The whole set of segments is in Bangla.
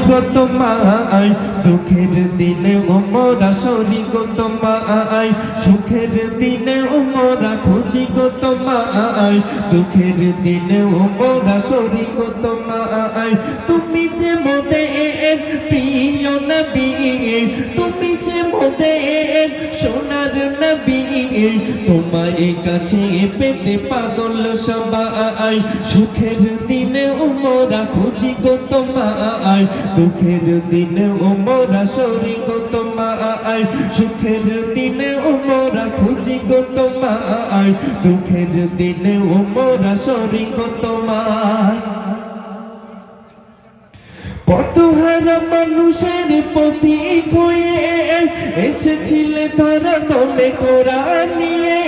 গো তোমায় দুঃখের দিনে ওমরা সরি গো তোমায় সুখের দিনে ওমরা খুঁজি গো তোমায় দুঃখের দিনে ওমরা সরি গো তোমায় তুমি যে মোদের প্রিয় নবী তুমি যে মোদের সোনার নবী তোমার কাছে পেতে পাগল সবাই সুখের দিনে ওমরা খুঁজি গো তোমায় দুঃখের দিনে ওমরা সরি গো তোমায় সুখের দিনে ওমরা খুঁজি গো তোমায় দুঃখের দিনে ওমরা সরি গো তোমায় পথহারা মানুষের প্রতীক হয়ে এসেছিলে ধরা তোমে কোরআন নিয়ে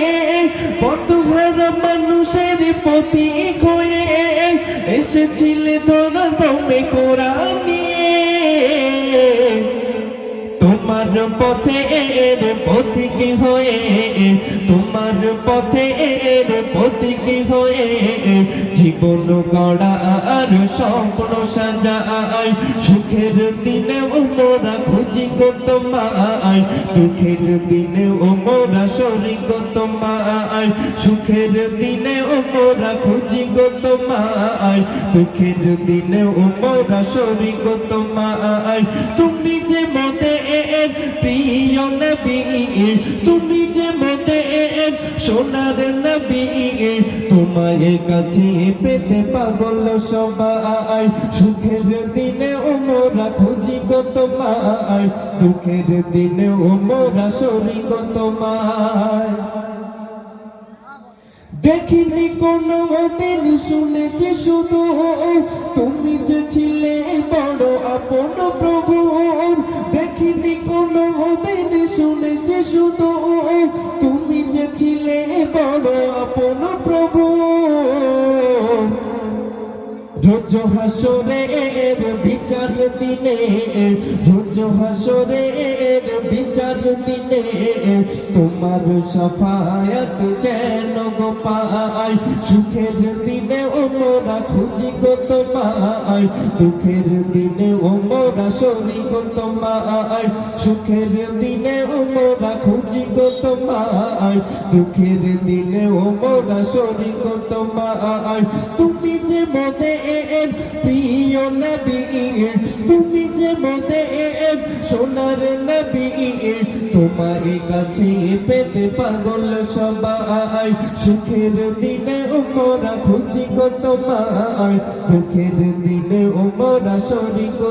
পথহারা মানুষের প্রতীক হয়ে এসেছিলে ধরা তোমে কোরআন নিয়ে তোমার পথে এর প্রতীক হয়ে তোমার পথে এর প্রতীক হয়ে জীবন গড়া আর স্বপ্ন সাজাই সুখের দিনে ওমরা খুঁজি গো তোমায় দুঃখের দিনে ওমরা সরি গো তোমায় সুখের দিনে ওমরা খুঁজি গো তোমায় দুঃখের দিনে ওমরা সরি গো তোমায় তুমি যে মোদের প্রিয় নবী তুমি যে মোদের সোনার নবী তোমার কাছে পেতে পাগল সবাই সুখের দিনে ওমরা খুঁজি গো তোমায় দুঃখের দিনে ওমরা সরি গো তোমায় দেখিনি কোনো দিন শুনেছি শুধু তুমি যে ছিলে বড় আপন প্রভু দেখিনি কোনো দিন শুনেছি শুধু তুমি যে ছিলে বড় আপন প্রভু রোজ হাসরের বিচার দিনে রোজ হাসরের বিচার দিনে তোমার শাফায়াত যেন গো পাই সুখের দিনে ওমরা খুঁজি গো তোমায় দুঃখের দিনে ওমরা সরি গো তোমায় সুখের দিনে ওমরা খুঁজি গো তোমায় দুঃখের দিনে ওমরা সরি গো তোমায় তুমি যে মোদের প্রিয় নবী তুমি যে মোদের সোনার নবী তোমার কাছে পেতে পাগল সবাই সুখের দিনে ওমরা খুঁজি গো তোমায় দুঃখের দিনে ওমরা সরি গো